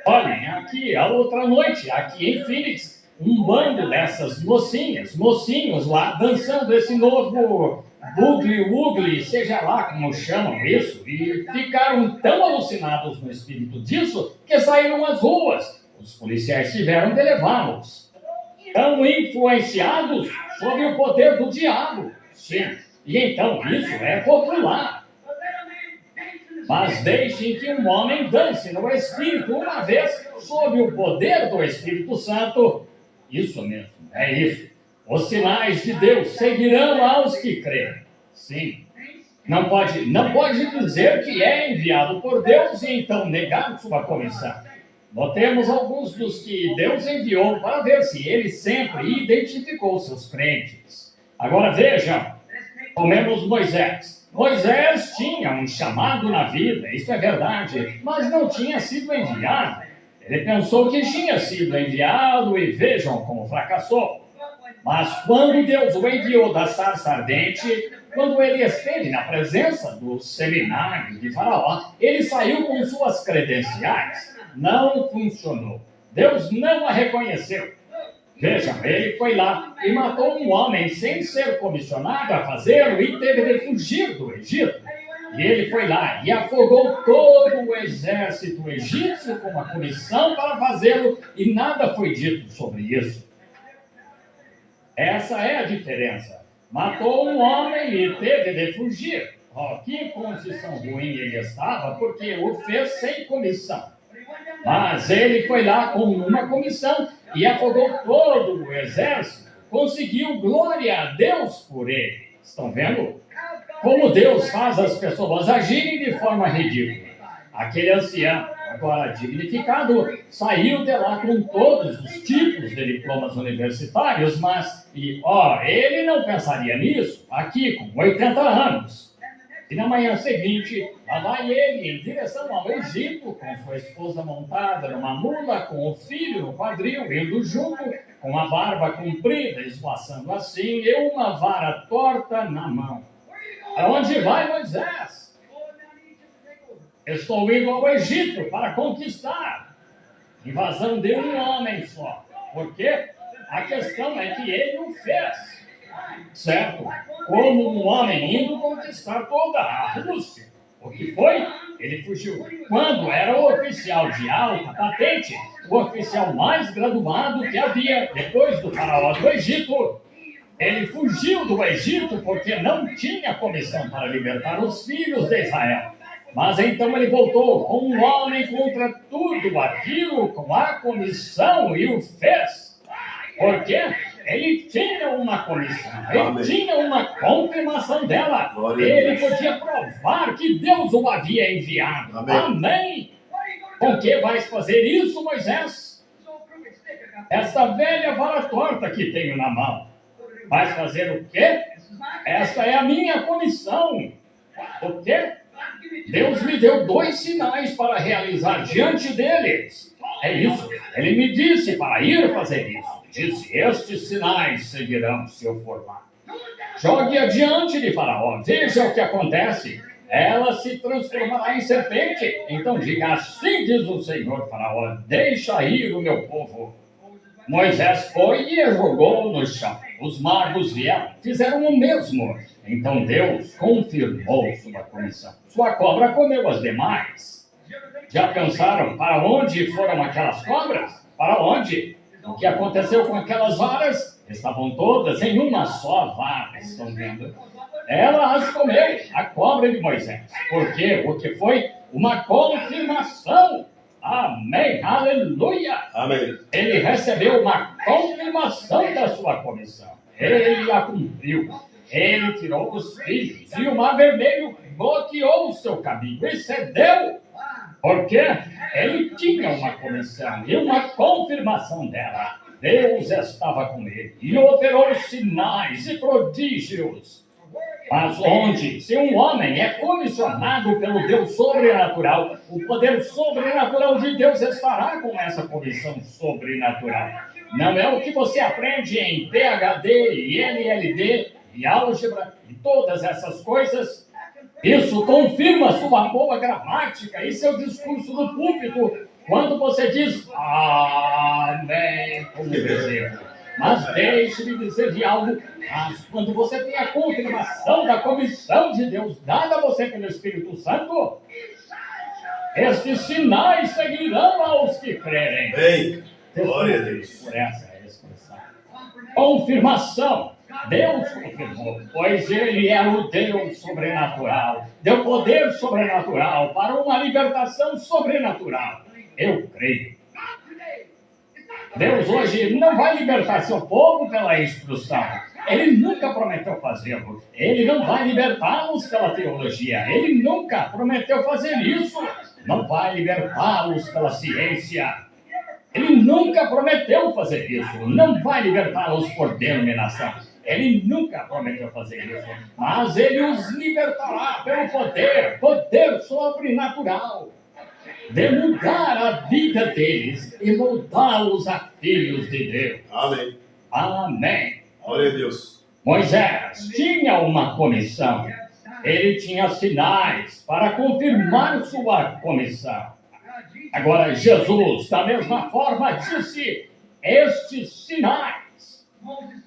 Olhem, aqui, a outra noite, aqui em Phoenix, um bando dessas mocinhos lá, dançando esse novo boogie-woogie, seja lá como chamam isso, e ficaram tão alucinados no espírito disso, que saíram às ruas. Os policiais tiveram de levá-los. Tão influenciados sob o poder do diabo. Sim, e então isso é popular. Mas deixem que um homem dance no Espírito uma vez sob o poder do Espírito Santo. Isso mesmo, é isso. Os sinais de Deus seguirão aos que crerem. Sim. Não pode dizer que é enviado por Deus e então negar sua comissão. Notemos alguns dos que Deus enviou para ver se ele sempre identificou seus crentes. Agora vejam, tomemos Moisés. Moisés tinha um chamado na vida, isso é verdade, mas não tinha sido enviado. Ele pensou que tinha sido enviado e vejam como fracassou. Mas quando Deus o enviou da sarça ardente, quando ele esteve na presença dos seminários de Faraó, ele saiu com suas credenciais. Não funcionou. Deus não a reconheceu. Vejam, ele foi lá e matou um homem sem ser comissionado a fazê-lo e teve de fugir do Egito. E ele foi lá e afogou todo o exército egípcio com uma comissão para fazê-lo e nada foi dito sobre isso. Essa é a diferença. Matou um homem e teve de fugir. ó, que condição ruim ele estava, porque o fez sem comissão. Mas ele foi lá com uma comissão e afogou todo o exército, conseguiu glória a Deus por ele. Estão vendo? Como Deus faz as pessoas agirem de forma ridícula. Aquele ancião, agora dignificado, saiu de lá com todos os tipos de diplomas universitários, mas, ele não pensaria nisso aqui com 80 anos. E na manhã seguinte, lá vai ele em direção ao Egito, com sua esposa montada numa mula, com o filho no quadril, indo junto, com a barba comprida, esvoaçando assim, e uma vara torta na mão. Aonde vai Moisés? Estou indo ao Egito para conquistar. Invasão de um homem só. Porque a questão é que ele o fez. Certo? Como um homem indo conquistar toda a Rússia. O que foi? Ele fugiu. Quando era o oficial de alta patente, o oficial mais graduado que havia depois do faraó do Egito, ele fugiu do Egito porque não tinha comissão para libertar os filhos de Israel. Mas então ele voltou com um homem contra tudo aquilo, com a comissão, e o fez. Por quê? Ele tinha uma comissão, ele tinha uma confirmação dela. Ele podia provar que Deus o havia enviado. Amém. Com que vais fazer isso, Moisés? Esta velha vara torta que tenho na mão. Vais fazer o quê? Esta é a minha comissão. O quê? Deus me deu 2 sinais para realizar diante deles. É isso. Ele me disse para ir fazer isso. Disse, estes sinais seguirão se eu for lá. Jogue adiante de Faraó. Veja o que acontece. Ela se transformará em serpente. Então diga, assim diz o Senhor Faraó, deixa ir o meu povo. Moisés foi e a jogou no chão. Os magos vieram, fizeram o mesmo. Então Deus confirmou sua comissão. Sua cobra comeu as demais. Já pensaram para onde foram aquelas cobras? Para onde? O que aconteceu com aquelas varas? Estavam todas em uma só vara, estão vendo? Ela as comeu, a cobra de Moisés. Porque o que foi? Uma confirmação. Amém, aleluia. Amém. Ele recebeu uma confirmação da sua comissão. Ele a cumpriu. Ele tirou os filhos e o mar vermelho bloqueou o seu caminho e cedeu. Porque ele tinha uma comissão e uma confirmação dela. Deus estava com ele e operou sinais e prodígios. Mas onde, se um homem é comissionado pelo Deus sobrenatural, o poder sobrenatural de Deus estará com essa comissão sobrenatural. Não é o que você aprende em PhD e LLD e álgebra e todas essas coisas. Isso confirma sua boa gramática e seu discurso no púlpito quando você diz amém como bezerro. Mas deixe-me dizer-lhe algo. Mas quando você tem a confirmação da comissão de Deus dada a você pelo Espírito Santo, estes sinais seguirão aos que crerem. Bem, glória a Deus. Por essa expressão. Confirmação. Deus confirmou, pois Ele é o Deus sobrenatural. Deu poder sobrenatural para uma libertação sobrenatural. Eu creio. Deus hoje não vai libertar seu povo pela instrução. Ele nunca prometeu fazê-lo. Ele não vai libertá-los pela teologia. Ele nunca prometeu fazer isso. Não vai libertá-los pela ciência. Ele nunca prometeu fazer isso. Não vai libertá-los por denominação. Ele nunca prometeu fazer isso. Mas Ele os libertará pelo poder sobrenatural. De mudar a vida deles e moldá-los a filhos de Deus. Amém. Amém. Glória a Deus. Moisés tinha uma comissão. Ele tinha sinais para confirmar sua comissão. Agora, Jesus, da mesma forma, disse estes sinais.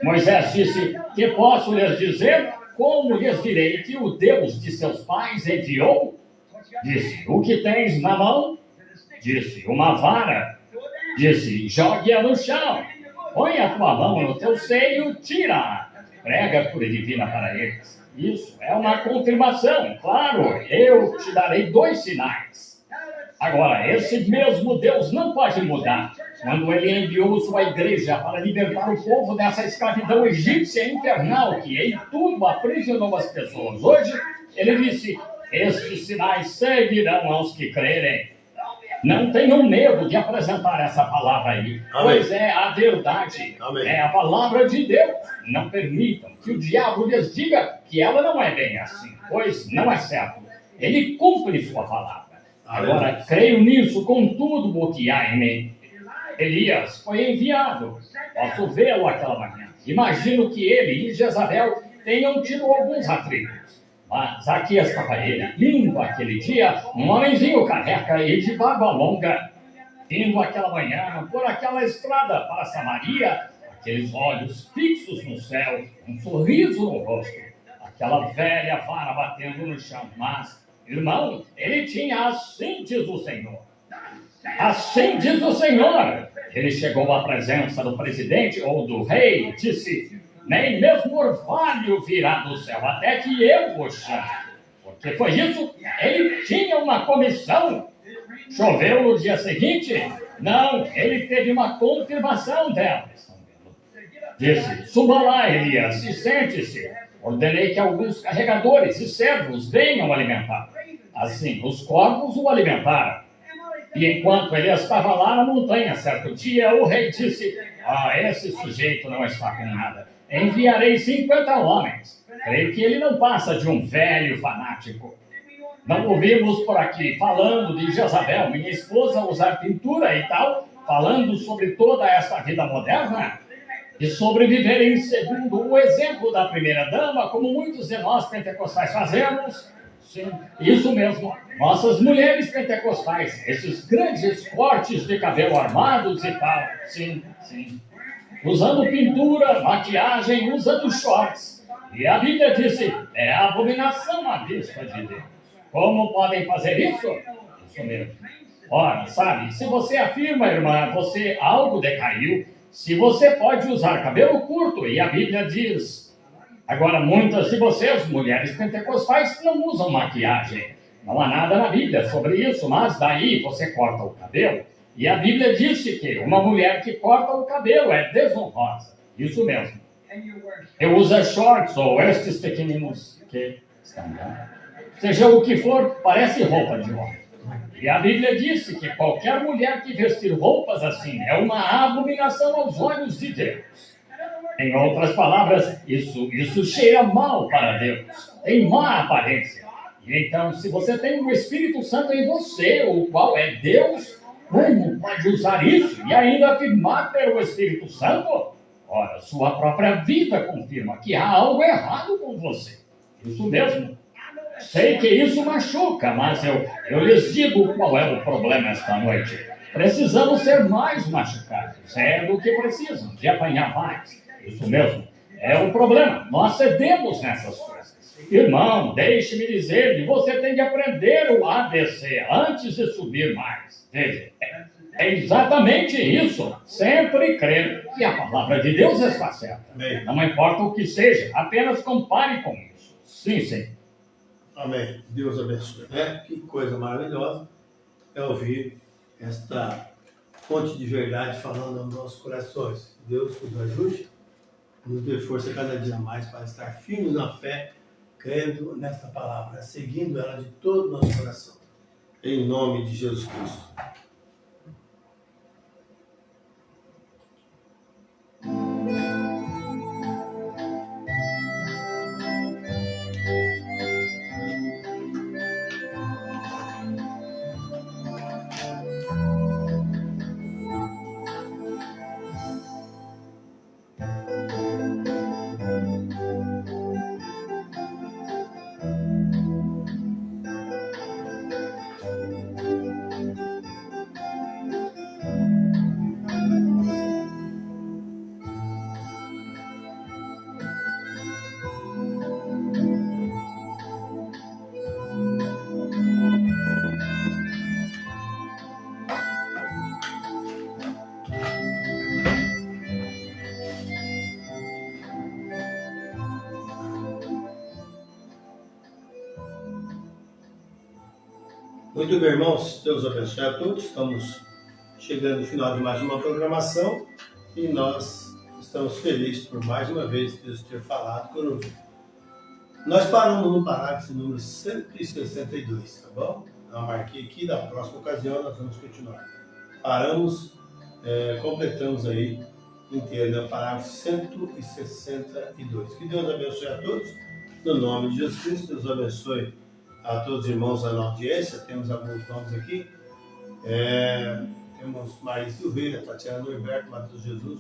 Moisés disse, que posso lhes dizer? Como lhes direi que o Deus de seus pais enviou? Disse, o que tens na mão? Disse, uma vara. Disse, jogue-a no chão. Põe a tua mão no teu seio, tira-a. Prega por divina para eles. Isso é uma confirmação. Claro, eu te darei 2 sinais. Agora, esse mesmo Deus não pode mudar. Quando ele enviou sua igreja para libertar o povo dessa escravidão egípcia infernal que em tudo aprisionou as pessoas, hoje ele disse: estes sinais seguirão aos que crerem. Não tenham medo de apresentar essa palavra aí, pois é a verdade, é a palavra de Deus. Não permitam que o diabo lhes diga que ela não é bem assim, pois não é certo. Ele cumpre sua palavra. Agora, creio nisso com tudo o que há em mim. Elias foi enviado. Posso vê-lo aquela manhã. Imagino que ele e Jezabel tenham tido alguns atritos. Mas aqui estava ele, lindo aquele dia, um homenzinho careca e de barba longa, indo aquela manhã por aquela estrada para Samaria, aqueles olhos fixos no céu, um sorriso no rosto, aquela velha vara batendo no chão, mas, irmão, ele tinha assim diz o Senhor. Assim diz o Senhor. Ele chegou à presença do presidente ou do rei, disse: nem mesmo orvalho virá do céu, até que eu o chame. Porque foi isso, ele tinha uma comissão. Choveu no dia seguinte? Não, ele teve uma confirmação dela. Disse: suba lá, Elias, e sente-se. Ordenei que alguns carregadores e servos venham alimentar. Assim, os corvos o alimentaram. E enquanto ele estava lá na montanha, certo dia, o rei disse: esse sujeito não está com nada. Enviarei 50 homens. Creio que ele não passa de um velho fanático. Não ouvimos por aqui falando de Jezabel, minha esposa, usar pintura e tal, falando sobre toda essa vida moderna? E sobre viverem segundo o exemplo da primeira-dama, como muitos de nós pentecostais fazemos? Sim, isso mesmo. Nossas mulheres pentecostais, esses grandes cortes de cabelo armados e tal. Sim, sim. Usando pintura, maquiagem, usando shorts. E a Bíblia disse: é abominação à vista de Deus. Como podem fazer isso? Isso mesmo. Ora, sabe, se você afirma, irmã, você algo decaiu, se você pode usar cabelo curto, e a Bíblia diz. Agora, muitas de vocês, mulheres pentecostais, não usam maquiagem. Não há nada na Bíblia sobre isso, mas daí você corta o cabelo. E a Bíblia disse que uma mulher que corta o cabelo é desonrosa. Isso mesmo. Eu uso shorts ou estes pequeninos que estão lá. Seja o que for, parece roupa de homem. E a Bíblia disse que qualquer mulher que vestir roupas assim é uma abominação aos olhos de Deus. Em outras palavras, isso cheira mal para Deus. Tem má aparência. E então, se você tem o Espírito Santo em você, o qual é Deus, como pode usar isso e ainda afirmar ter o Espírito Santo? Ora, sua própria vida confirma que há algo errado com você. Isso mesmo. Sei que isso machuca, mas eu lhes digo qual é o problema esta noite. Precisamos ser mais machucados. É do que precisam, de apanhar mais. Isso mesmo. É o problema. Nós cedemos nessas coisas. Irmão, deixe-me dizer-lhe, você tem de aprender o ABC antes de subir mais. Veja, é exatamente isso. Sempre crer que a palavra de Deus está certa. Amém. Não importa o que seja, apenas compare com isso. Sim, sim. Amém. Deus abençoe. Que coisa maravilhosa é ouvir esta fonte de verdade falando aos nossos corações. Deus nos ajude, nos dê força cada dia mais para estar firmes na fé, crendo nesta palavra, seguindo ela de todo o nosso coração. Em nome de Jesus Cristo. Muito bem, irmãos, Deus abençoe a todos. Estamos chegando no final de mais uma programação e nós estamos felizes por mais uma vez Deus ter falado conosco. Nós paramos no parágrafo número 162, tá bom? Eu marquei aqui, da próxima ocasião nós vamos continuar. Paramos, completamos aí inteiro, o parágrafo 162. Que Deus abençoe a todos, no nome de Jesus Cristo. Deus abençoe a todos os irmãos da nossa audiência. Temos alguns nomes aqui. Temos Maria Silveira, Tatiana Norberto, Matheus Jesus,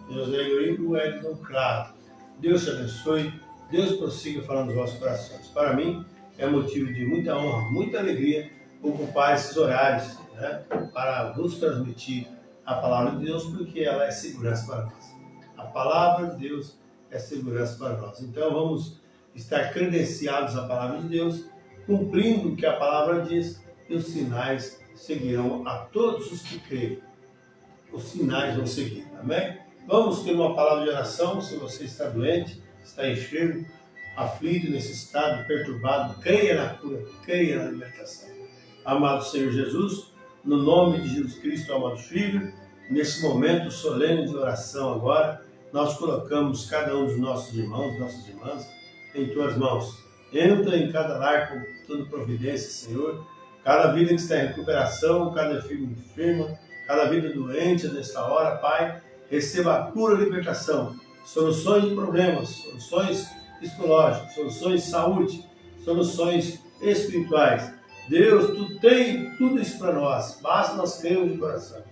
José Eurico e o Edson Claro. Deus te abençoe. Deus prossiga falando nos vossos corações. Para mim, é motivo de muita honra, muita alegria ocupar esses horários, né, para vos transmitir a palavra de Deus, porque ela é segurança para nós. A palavra de Deus é segurança para nós. Então, vamos estar credenciados à palavra de Deus, cumprindo o que a palavra diz, e os sinais seguirão a todos os que creem. Os sinais vão seguir, amém? Vamos ter uma palavra de oração. Se você está doente, está enfermo, aflito, necessitado, perturbado, creia na cura, creia na libertação. Amado Senhor Jesus, no nome de Jesus Cristo, amado Filho, nesse momento solene de oração agora, nós colocamos cada um dos nossos irmãos, nossas irmãs, em tuas mãos. Entra em cada lar com toda providência, Senhor. Cada vida que está em recuperação, cada filho enfermo, cada vida doente nesta hora, Pai, receba a cura e libertação, soluções de problemas, soluções psicológicas, soluções de saúde, soluções espirituais. Deus, Tu tem tudo isso para nós, basta nós crermos de coração.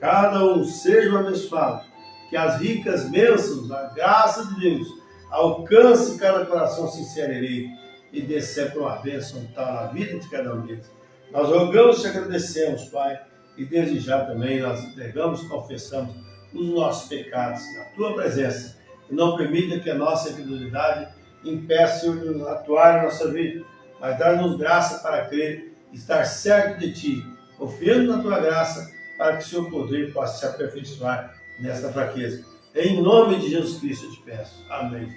Cada um seja abençoado, que as ricas bênçãos, a graça de Deus, alcance cada coração sincero e eleito e dê sempre uma bênção tal na vida de cada um deles. Nós rogamos e te agradecemos, Pai, e desde já também nós entregamos e confessamos os nossos pecados na Tua presença. E não permita que a nossa incredulidade impeça o atuar na nossa vida, mas dá-nos graça para crer, estar certo de Ti, confiando na Tua graça, para que o Seu poder possa se aperfeiçoar nesta fraqueza. Em nome de Jesus Cristo eu te peço. Amém.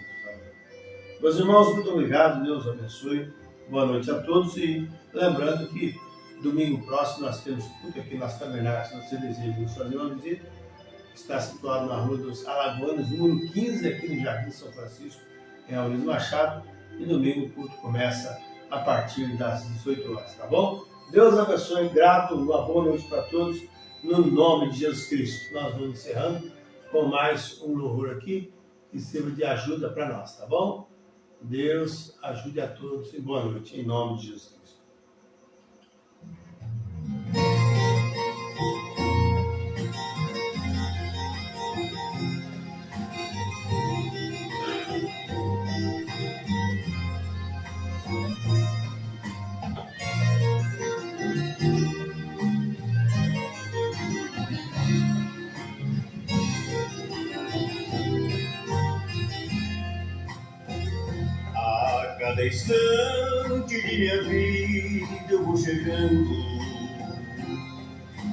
Meus irmãos, muito obrigado. Deus abençoe. Boa noite a todos. E lembrando que domingo próximo nós temos culto aqui nas Tabernáculos. Se você deseja nos fazer uma visita, está situado na Rua dos Alagoanos, número 15, aqui no Jardim São Francisco, em Aurélio Machado. E domingo o culto começa a partir das 18 horas, tá bom? Deus abençoe. Grato. Uma boa noite para todos. No nome de Jesus Cristo. Nós vamos encerrando com mais um louvor aqui, que sirva de ajuda para nós, tá bom? Deus ajude a todos e boa noite, em nome de Jesus Cristo. Cada instante de minha vida eu vou chegando,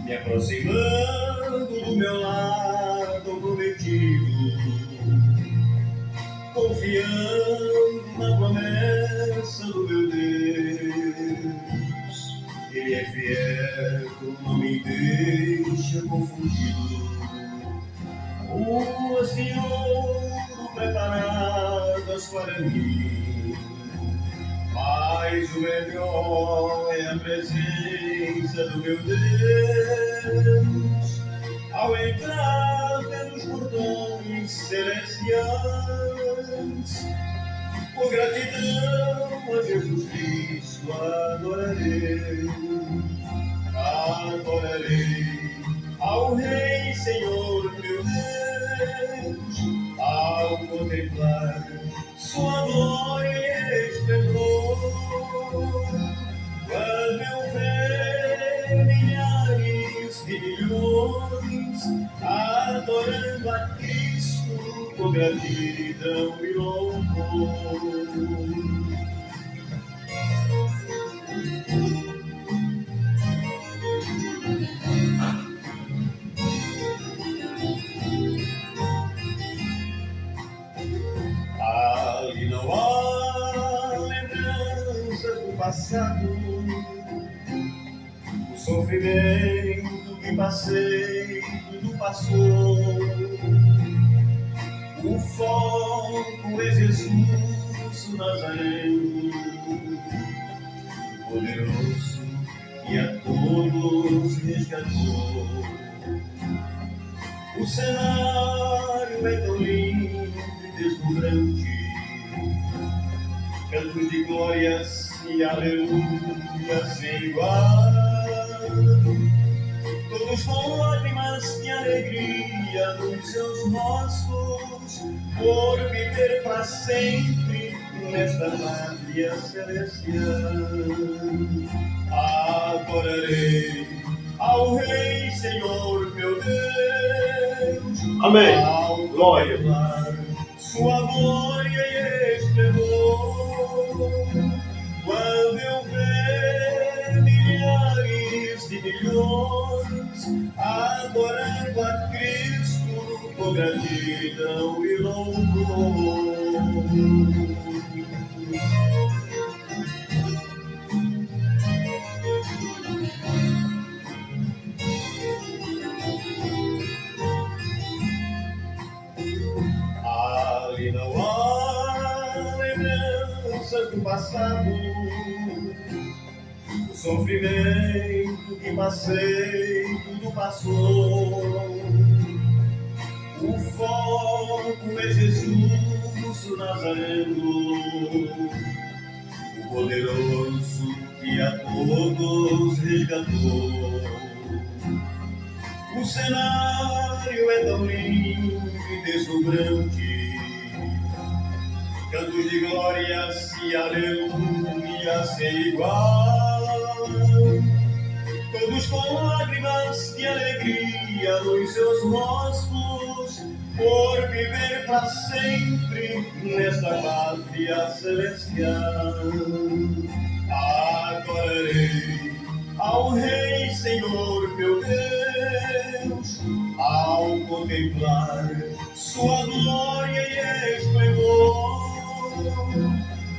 me aproximando do meu lar tão prometido, confiando na promessa do meu Deus. Ele é fiel, não me deixa confundido. Ruas de ouro preparadas para mim, mas o melhor é a presença do meu Deus. Ao entrar pelos portões celestiais, por gratidão a Jesus Cristo adorarei, adorarei ao Rei, Senhor meu Deus, ao contemplar Sua glória e esplendor. Quando eu ver milhares de milhões adorando a Cristo com gratidão e louvor. Ali não há lembranças do passado, que passei, tudo passou. O foco é Jesus Nazareno, poderoso e a todos resgatou. O cenário é tão lindo e deslumbrante, cantos de glórias e aleluia sem igual. Todos com lágrimas de alegria nos seus rostos, por viver para sempre nesta pátria celestial. Adorarei ao Rei, Senhor meu Deus. Amém. Ao Glória. contemplar sua glória e esplendor, quando eu ver milhares de milhões adorando a Cristo com gratidão e louvor. Ali não há lembranças do passado, o sofrimento que passei, tudo passou. O foco é Jesus Nazareno, o poderoso que a todos resgatou. O cenário é tão lindo e deslumbrante, cantos de glórias e aleluia sem igual. Todos com lágrimas de alegria nos seus rostos, por viver para sempre nesta pátria celestial. Adorarei ao Rei, Senhor meu Deus, ao contemplar sua glória e esplendor.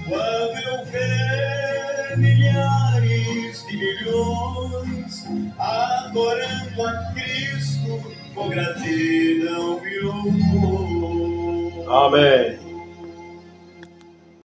Quando eu ver milhares de milhões adorando a Cristo com gratidão e louvor. Amém.